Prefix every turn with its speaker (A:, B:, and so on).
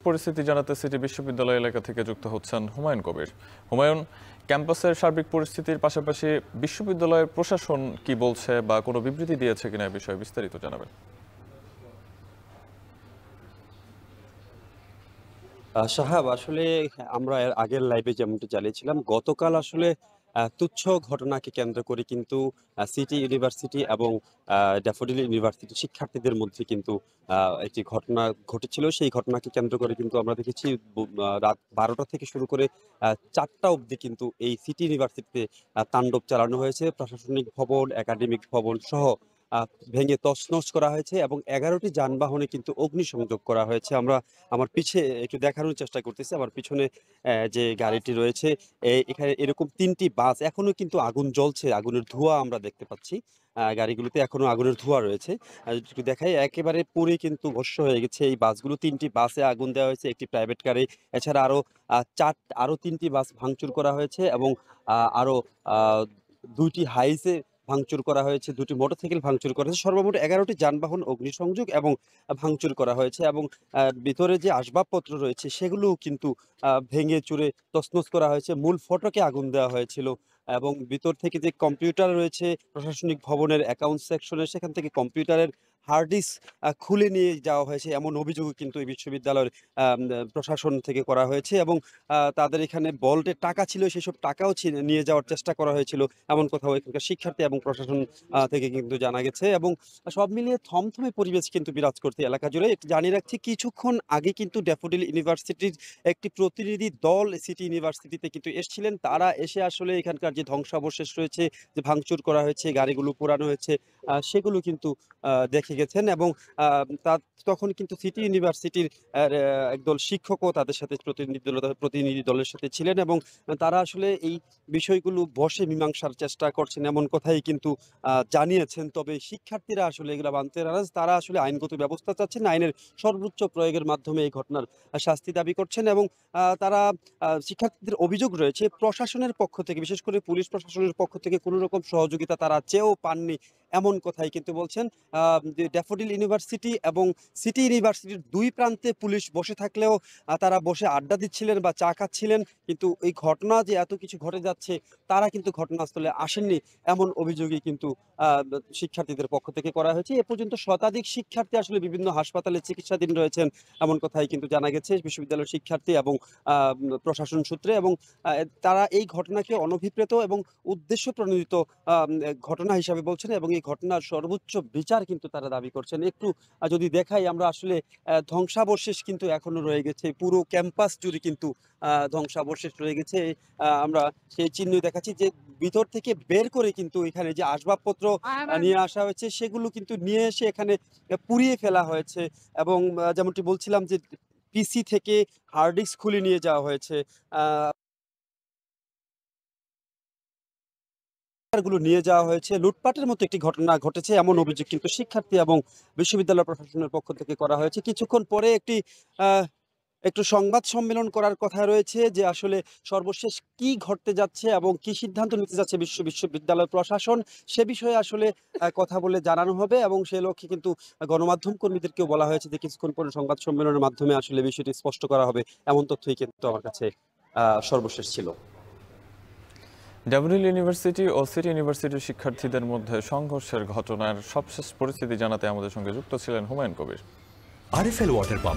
A: পরিস্থিতি জানাতে সিটি বিশ্ববিদ্যালয় এলাকা থেকে যুক্ত হচ্ছেন হুমায়ুন কবির। হুমায়ুন, ক্যাম্পাসের সার্বিক পরিস্থিতির পাশাপাশি বিশ্ববিদ্যালয়ের প্রশাসন কি বলছে বা কোনো বিবৃতি দিয়েছে কিনা এই বিষয়ে বিস্তারিত জানাবেন।
B: সাহাব, আসলে আমরা এর আগের লাইভে যেমনটি জানিয়েছিলাম, গতকাল আসলে তুচ্ছ ঘটনাকে কেন্দ্র করে কিন্তু সিটি ইউনিভার্সিটি এবং ড্যাফোডিল ইউনিভার্সিটি শিক্ষার্থীদের মধ্যে কিন্তু একটি ঘটনা ঘটেছিল। সেই ঘটনাকে কেন্দ্র করে কিন্তু আমরা দেখেছি রাত ১২টা থেকে শুরু করে ৪টা অবধি কিন্তু এই সিটি ইউনিভার্সিটিতে তাণ্ডব চালানো হয়েছে। প্রশাসনিক ভবন, একাডেমিক ভবন সহ ভেঙে তছনছ করা হয়েছে এবং ১১টি যানবাহনে কিন্তু অগ্নিসংযোগ করা হয়েছে। আমার পিছে একটু দেখানোর চেষ্টা করতেছি। আমার পিছনে যে গাড়িটি রয়েছে, এখানে এরকম ৩টি বাস এখনো কিন্তু আগুন জ্বলছে, আগুনের ধোঁয়া আমরা দেখতে পাচ্ছি। গাড়িগুলোতে এখনো আগুনের ধোঁয়া রয়েছে। একটু দেখাই, একেবারে পুড়ে কিন্তু ভস্ম হয়ে গেছে এই বাসগুলো। ৩টি বাসে আগুন দেওয়া হয়েছে, একটি প্রাইভেট কারে। এছাড়া আরো ৩টি বাস ভাঙচুর করা হয়েছে এবং আরো আ ২টি হাইসে ভাঙচুর করা হয়েছে, ২টি মোটরসাইকেল ভাঙচুর করা হয়েছে। সর্বমোট ১১টি যানবাহন অগ্নিসংযোগ এবং ভাঙচুর করা হয়েছে এবং ভিতরে যে আসবাবপত্র রয়েছে সেগুলোও কিন্তু ভেঙে চুরে তছনছ করা হয়েছে। মূল ফটকে আগুন দেওয়া হয়েছিল এবং ভিতর থেকে যে কম্পিউটার রয়েছে প্রশাসনিক ভবনের অ্যাকাউন্টস সেকশনে, সেখান থেকে কম্পিউটারের হার্ড ডিস্ক খুলে নিয়ে যাওয়া হয়েছে, এমন অভিযোগও কিন্তু এই বিশ্ববিদ্যালয়ের প্রশাসন থেকে করা হয়েছে এবং তাদের এখানে বল্টের টাকা ছিল, সেসব টাকাও নিয়ে যাওয়ার চেষ্টা করা হয়েছিল, এমন কথাও এখানকার শিক্ষার্থী এবং প্রশাসন থেকে কিন্তু জানা গেছে। এবং সব মিলিয়ে থমথমে পরিবেশ কিন্তু বিরাজ করছে এলাকা জুড়ে। একটু জানিয়ে রাখছি, কিছুক্ষণ আগে কিন্তু ড্যাফোডিল ইউনিভার্সিটির একটি প্রতিনিধি দল সিটি ইউনিভার্সিটিতে কিন্তু এসেছিলেন। তারা এসে আসলে এখানকার যে ধ্বংসাবশেষ রয়েছে, যে ভাঙচুর করা হয়েছে, গাড়িগুলো পোড়ানো হয়েছে, সেগুলো কিন্তু দেখে গেছেন এবং আ তা তখন কিন্তু সিটি ইউনিভার্সিটির একদল শিক্ষকও তাদের সাথে প্রতিনিধি দলের সাথে ছিলেন এবং তারা আসলে এই বিষয়গুলো বসে মীমাংসার চেষ্টা করছেন, এমন কথাই কিন্তু জানিয়েছেন। তবে শিক্ষার্থীরা আসলে এগুলা মানতে নারাজ। তারা আসলে আইনগত ব্যবস্থা চাচ্ছেন, আইনের সর্বোচ্চ প্রয়োগের মাধ্যমে এই ঘটনার শাস্তি দাবি করছেন এবং তারা শিক্ষার্থীদের অভিযোগ রয়েছে প্রশাসনের পক্ষ থেকে, বিশেষ করে পুলিশ প্রশাসনের পক্ষ থেকে কোনো রকম সহযোগিতা তারা চেয়েও পাননি, এমন কথাই কিন্তু বলছেন। যে ড্যাফোডিল ইউনিভার্সিটি এবং সিটি ইউনিভার্সিটির ২ প্রান্তে পুলিশ বসে থাকলেও তারা বসে আড্ডা দিচ্ছিলেন বা চা খাচ্ছিলেন। কিন্তু এই ঘটনা যে এত কিছু ঘটে যাচ্ছে, তারা কিন্তু ঘটনাস্থলে আসেননি, এমন অভিযোগই কিন্তু আ শিক্ষার্থীদের পক্ষ থেকে করা হয়েছে। এ পর্যন্ত শতাধিক শিক্ষার্থী আসলে বিভিন্ন হাসপাতালে চিকিৎসাধীন রয়েছেন, এমন কথাই কিন্তু জানা গেছে বিশ্ববিদ্যালয়ের শিক্ষার্থী এবং প্রশাসন সূত্রে। এবং তারা এই ঘটনাকে অনভিপ্রেত এবং উদ্দেশ্য প্রণোদিত ঘটনা হিসাবে বলছেন এবং এই ঘটনার সর্বোচ্চ বিচার কিন্তু তারা দাবি করছেন। একটু যদি দেখাই আমরা, আসলে ধ্বংসাবশেষ কিন্তু এখনো রয়ে গেছে। পুরো ক্যাম্পাস জুড়ে কিন্তু ধ্বংসাবশেষ রয়ে গেছে। আমরা সেই চিহ্নই দেখাচ্ছি যে ভিতর থেকে বের করে কিন্তু এখানে যে আসবাবপত্র নিয়ে আসা হয়েছে, সেগুলো কিন্তু নিয়ে এসে এখানে পুড়িয়ে ফেলা হয়েছে এবং যেমনটি বলছিলাম যে পিসি থেকে হার্ড ডিস্ক খুলে নিয়ে যাওয়া হয়েছে। আ গুলো নিয়ে যাওয়া হয়েছে। লুটপাটের মতো একটি ঘটনা ঘটেছে, এমন অভিযোগ কিন্তু শিক্ষার্থী এবং বিশ্ববিদ্যালয় প্রশাসনের পক্ষ থেকে করা হয়েছে। কিছুক্ষণ পরে আ একটু সংবাদ সম্মেলন করার কথা রয়েছে যে আসলে সর্বশেষ কি ঘটতে যাচ্ছে এবং কি সিদ্ধান্ত নিতে যাচ্ছে বিশ্ববিদ্যালয় প্রশাসন, সে বিষয়ে আসলে কথা বলে জানানো হবে এবং সে লক্ষ্যে কিন্তু গণমাধ্যম কর্মীদেরকেও বলা হয়েছে যে কিছুক্ষণ পরে সংবাদ সম্মেলনের মাধ্যমে আসলে বিষয়টি স্পষ্ট করা হবে। এমন তথ্যই কিন্তু আমার কাছে সর্বশেষ ছিল।
A: ড্যাফোডিল ইউনিভার্সিটি ও সিটি ইউনিভার্সিটির শিক্ষার্থীদের মধ্যে সংঘর্ষের ঘটনার সবশেষ পরিস্থিতি জানাতে আমাদের সঙ্গে যুক্ত ছিলেন Humayun Kabir.
C: RFL water pump